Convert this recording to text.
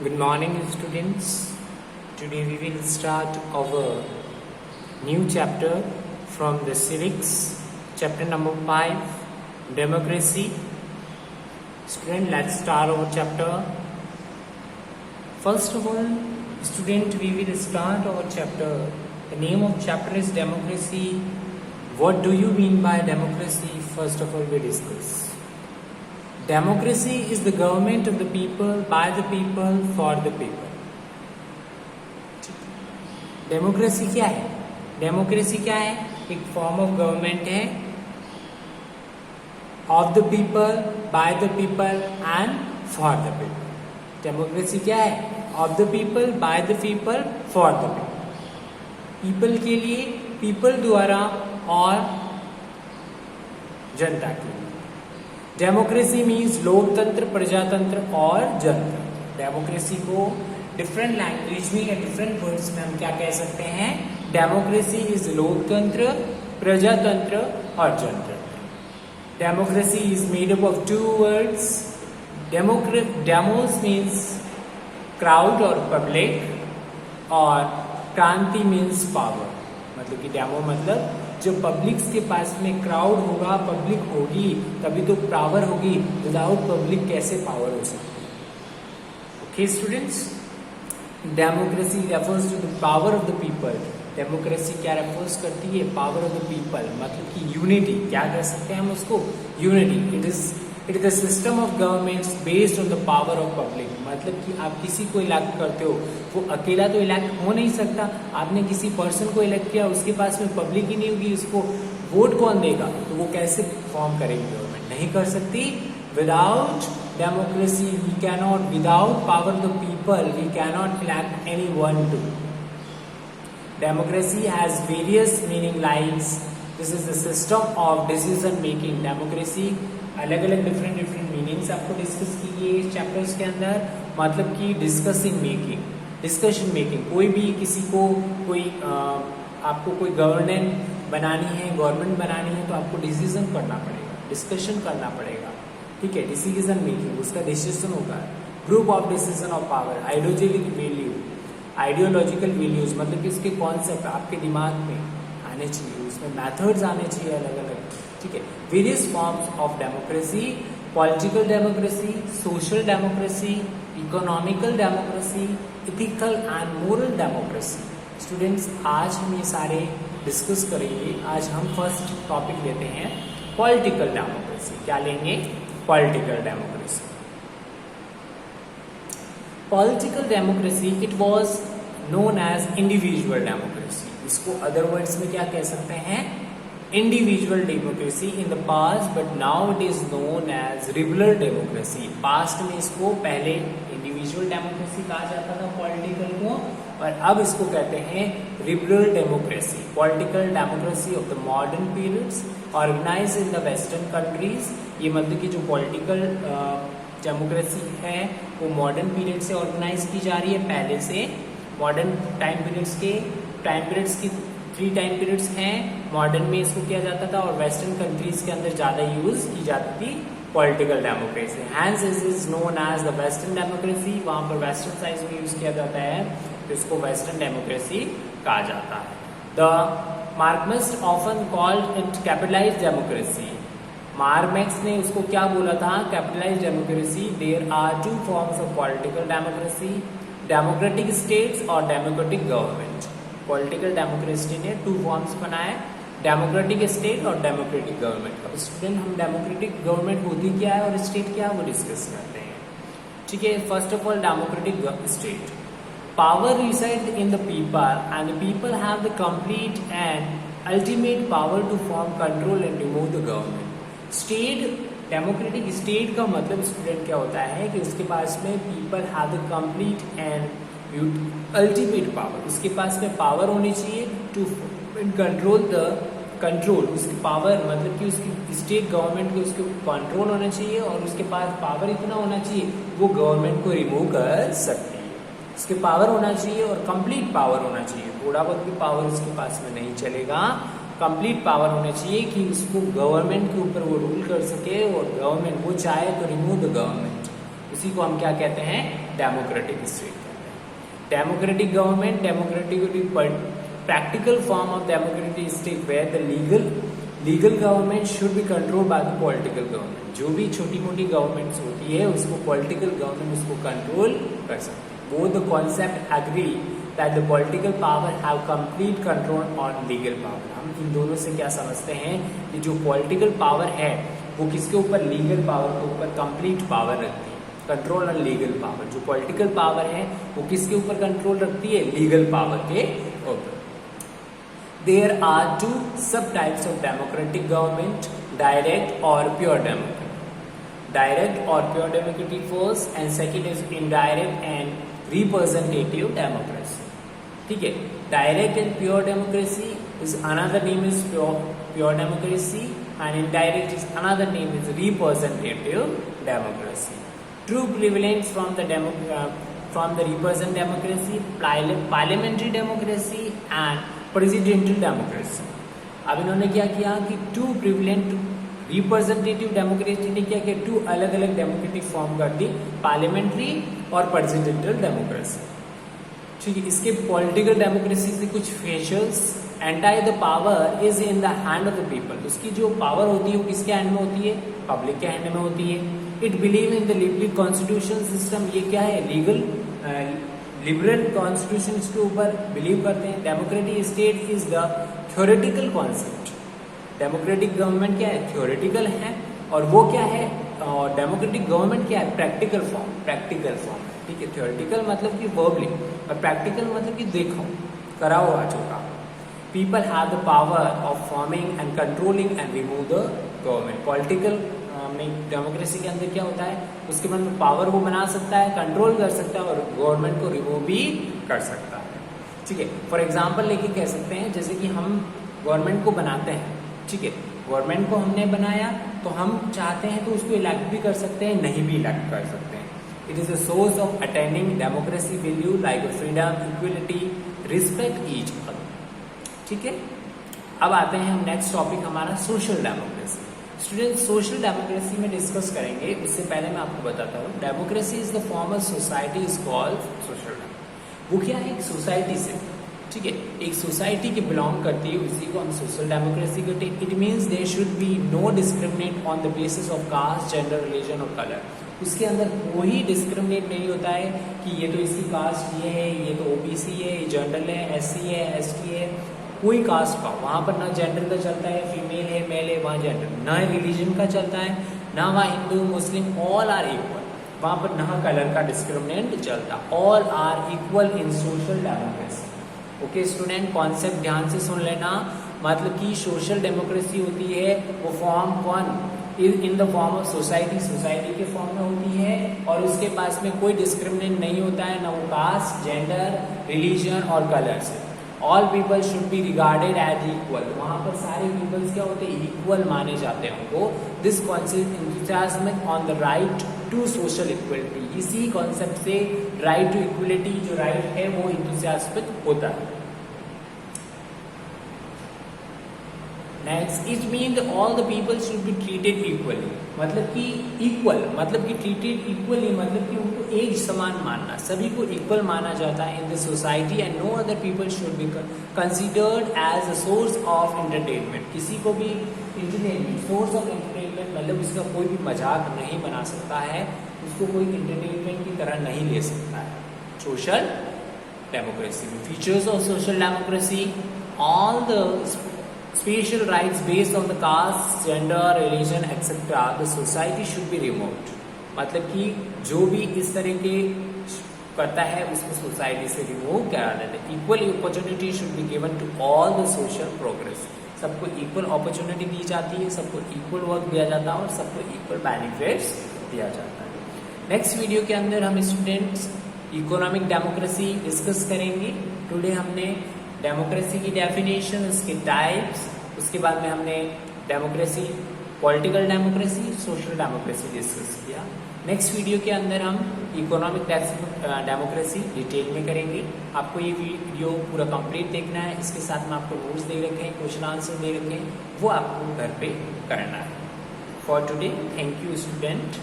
Good morning, students. Today we will start our new chapter from the civics, chapter number 5, democracy. Student, let's start our chapter. First of all, student, we will start our chapter. The name of chapter is democracy. What do you mean by democracy? First of all, we discuss. Democracy is the government of the people, by the people, for the people. Democracy क्या है? Democracy क्या है? एक form of government है of the people, by the people and for the people. Democracy क्या है? Of the people, by the people, for the people. People के लिए, पीपल द्वारा और जनता के लिए. डेमोक्रेसी मीन्स लोकतंत्र, प्रजातंत्र और जनतंत्र. डेमोक्रेसी को डिफरेंट लैंग्वेज में या डिफरेंट वर्ड्स में हम क्या कह सकते हैं? डेमोक्रेसी इज लोकतंत्र, प्रजातंत्र और जनतंत्र. Democracy is made up of two words. Demos means crowd और पब्लिक, और क्रांति मीन्स पावर. मतलब कि डेमो मतलब जो पब्लिक्स के पास में क्राउड होगा, पब्लिक होगी, तभी तो पावर होगी. विदाउट पब्लिक कैसे पावर हो सकती है? Okay students, democracy refers to the power of the people. Democracy क्या रेफर्स करती है? पावर ऑफ द पीपल, मतलब कि यूनिटी. क्या कह सकते हैं हम उसको? Unity. It is the system of governments based on the power of public. मतलब कि आप किसी को इलेक्ट करते हो, वो अकेला तो इलेक्ट हो नहीं सकता. आपने किसी पर्सन को इलेक्ट किया, उसके पास में पब्लिक ही नहीं होगी, उसको वोट कौन देगा? तो वो कैसे फॉर्म करेगी गवर्नमेंट? नहीं कर सकती. Without democracy we cannot, without power of the people we cannot elect anyone to. Democracy has various meaning likes this is the system of decision making. Democracy अलग अलग डिफरेंट मीनिंग्स आपको discuss कीजिए इस chapters के अंदर. मतलब कि discussing making, discussion making. कोई भी किसी को आपको कोई गवर्नमेंट बनानी है तो आपको डिसीजन करना पड़ेगा, डिस्कशन करना पड़ेगा. ठीक है, डिसीजन मेकिंग, उसका डिसीजन होगा. Group of decision of power. Ideological values, मतलब कि उसके कॉन्सेप्ट आपके दिमाग में आने चाहिए, उसमें मैथड्स आने चाहिए अलग अलग. ठीक है. Various forms of democracy: political democracy, social democracy, economical democracy, ethical and moral democracy. Students, आज हम ये सारे डिस्कस करेंगे. आज हम फर्स्ट टॉपिक लेते हैं पॉलिटिकल डेमोक्रेसी. क्या लेंगे? Political democracy. Political democracy it was known as individual democracy. इसको अदर वर्ड्स में क्या कह सकते हैं? Individual democracy in the past, but now it is known as liberal democracy. Past में इसको पहले इंडिविजुअल डेमोक्रेसी कहा जाता था पॉलिटिकल को, और अब इसको कहते हैं liberal democracy. Political democracy of the modern periods organize in the western countries. ये मतलब कि जो पॉलिटिकल डेमोक्रेसी है वो मॉडर्न पीरियड से ऑर्गेनाइज की जा रही है. पहले से मॉडर्न टाइम पीरियड्स की 3 टाइम पीरियड्स हैं. मॉडर्न में इसको किया जाता था और वेस्टर्न कंट्रीज के अंदर ज्यादा यूज की जाती थी political democracy. Hence is known as the western democracy. वहां पर वेस्टर्न साइज में यूज किया जाता है, तो इसको वेस्टर्न डेमोक्रेसी कहा जाता है. The Marxist often called it capitalised democracy. Marx ने उसको क्या बोला था? Capitalised democracy. There are 2 forms of political democracy: democratic states और डेमोक्रेटिक गवर्नमेंट. पॉलिटिकल डेमोक्रेसी ने 2 फॉर्म्स बनाए, डेमोक्रेटिक स्टेट और डेमोक्रेटिक गवर्नमेंट. अब स्टूडेंट, हम डेमोक्रेटिक गवर्नमेंट होती क्या है और स्टेट क्या है वो डिस्कस करते हैं. ठीक है. First of all, democratic state. Power reside in the people and the people have the complete and ultimate power to form, control and remove the government. State, democratic state का मतलब student क्या होता है कि उसके पास में people have the complete and ultimate power. उसके पास में पावर होनी चाहिए टू कंट्रोल उसकी पावर, मतलब कि उसकी स्टेट गवर्नमेंट को उसके कंट्रोल होना चाहिए, और उसके पास पावर इतना होना चाहिए वो गवर्नमेंट को रिमूव कर सकती है. उसके पावर होना चाहिए और कंप्लीट पावर होना चाहिए. थोड़ा बहुत भी पावर उसके पास में नहीं चलेगा. कंप्लीट पावर होना चाहिए कि उसको गवर्नमेंट के ऊपर वो रूल कर सके, और गवर्नमेंट वो चाहे तो रिमूव द गवर्नमेंट. उसी को हम क्या कहते हैं? डेमोक्रेटिक स्टेट कहते हैं। Democratic government, democratic practical form of democratic state where the legal government should be control by the political government. जो भी छोटी मोटी गवर्नमेंट्स होती है उसको पॉलिटिकल गवर्नमेंट उसको कंट्रोल कर सकती है। Both the concept agree that the political power have complete control on legal power. हम इन दोनों से क्या समझते हैं कि जो पॉलिटिकल पावर है वो किसके ऊपर, लीगल पावर के ऊपर कंप्लीट पावर रखती है। कंट्रोल ऑन लीगल पावर, जो पॉलिटिकल पावर है वो किसके ऊपर कंट्रोल रखती है, लीगल पावर के ऊपर। There are two subtypes of democratic government, direct or pure democracy. Direct or pure democracy first and second is indirect and representative democracy. ठीक है, direct and pure democracy is another name is pure democracy and indirect is another name is representative democracy. True prevalence from the representative democracy, parliamentary democracy and presidential democracy. अब इन्होंने क्या किया कि to prevalent representative democracy ने क्या किया, to अलग अलग डेमोक्रेटिक फॉर्म कर दी, पार्लियामेंट्री और प्रेसिडेंशियल डेमोक्रेसी। ठीक है, इसके पॉलिटिकल डेमोक्रेसी से कुछ features, entire the power is in the hand of the people. उसकी जो पावर होती है वो किसके हैंड में होती है, पब्लिक के हैंड में होती है। It believe in the liberal constitution system, ये क्या है, लिबरल कॉन्स्टिट्यूशन के ऊपर बिलीव करते हैं। Democratic state is the theoretical concept. Democratic government क्या है, थ्योरेटिकल है, और वो क्या है, और डेमोक्रेटिक गवर्नमेंट क्या है, प्रैक्टिकल फॉर्म। ठीक है, थ्योरेटिकल मतलब कि वर्बली और प्रैक्टिकल मतलब कि देखो करा हुआ जो काम। People have the power of forming and controlling and remove the government. Political democracy के अंदर क्या होता है, उसके मन में पावर वो बना सकता है, कंट्रोल कर सकता है और गवर्नमेंट को रिमूव भी कर सकता है। ठीक है, फॉर एग्जांपल लेके कह सकते हैं जैसे कि हम गवर्नमेंट को बनाते हैं। ठीक है, गवर्नमेंट को हमने बनाया तो हम चाहते हैं तो उसको इलेक्ट भी कर सकते हैं, नहीं भी इलेक्ट कर सकते हैं। It is a source of attending democracy value like freedom, equality, respect each other. ठीक है, अब आते हैं हम नेक्स्ट टॉपिक हमारा social democracy. Student, social democracy में डिस्कस करेंगे, उससे पहले मैं आपको बताता हूँ democracy is the form of society is called social democracy. वो क्या है, एक सोसाइटी से, ठीक है, एक सोसाइटी की बिलोंग करती है, उसी को हम सोशल डेमोक्रेसी कहते हैं। It means there should be no discriminate on the basis of caste, gender, religion और कलर। उसके अंदर कोई डिस्क्रिमिनेट नहीं होता है कि ये तो इसकी कास्ट ये है, ये तो ओबीसी है, ये जनरल है, एससी है, एसटी है, कोई कास्ट का वहाँ पर ना जेंडर का चलता है, फीमेल है, मेल है, वहाँ जेंडर, ना रिलीजन का चलता है, ना वहाँ Hindu Muslim, all are equal. वहाँ पर ना कलर का डिस्क्रिमिनेट चलता, all are equal in social democracy. Okay student, concept ध्यान से सुन लेना। मतलब कि सोशल डेमोक्रेसी होती है वो form in the form of society के फॉर्म में होती है, और उसके पास में कोई डिस्क्रिमिनेट नहीं होता है, ना वो कास्ट, जेंडर, रिलीजन और कलर से। All people should be regarded as equal. वहाँ पर सारे पीपल्स क्या होते हैं, इक्वल माने जाते हैं उनको। This concept enthusiasm on the right to social equality. इसी कॉन्सेप्ट से राइट टू इक्वलिटी जो राइट है वो इंथुसियास्मिक होता है। Next, it mean all the people should be treated equally. मतलब कि इक्वल मतलब कि ट्रीटेड इक्वली मतलब कि उनको एक समान मानना, सभी को इक्वल माना जाता है in the society and no other people should be considered as a source of entertainment. किसी को भी एंटरटेनमेंट, सोर्स ऑफ एंटरटेनमेंट मतलब उसका कोई भी मजाक नहीं बना सकता है, उसको कोई एंटरटेनमेंट की तरह नहीं ले सकता है। सोशल डेमोक्रेसी में features of social democracy, all the special rights based on the caste, gender, religion, etc. the society should be removed। मतलब कि जो भी इस तरह के करता है उसको सोसाइटी से रिमूव करा देते हैं। Equal opportunity should be given to all the social progress. सबको इक्वल अपॉर्चुनिटी दी जाती है, सबको इक्वल वर्क दिया जाता है और सबको इक्वल बेनिफिट्स दिया जाता है। नेक्स्ट वीडियो के अंदर हम स्टूडेंट्स इकोनॉमिक डेमोक्रेसी डिस्कस करेंगे। टुडे हमने डेमोक्रेसी की डेफिनेशन, उसके टाइप्स, उसके बाद में हमने democracy, political democracy, social democracy discuss किया। नेक्स्ट वीडियो के अंदर हम इकोनॉमिक डेमोक्रेसी डिटेल में करेंगे। आपको ये वीडियो पूरा कंप्लीट देखना है, इसके साथ में आपको नोट्स दे रखे हैं, क्वेश्चन आंसर दे रखे हैं, वो आपको घर पे करना है। For today, thank you student.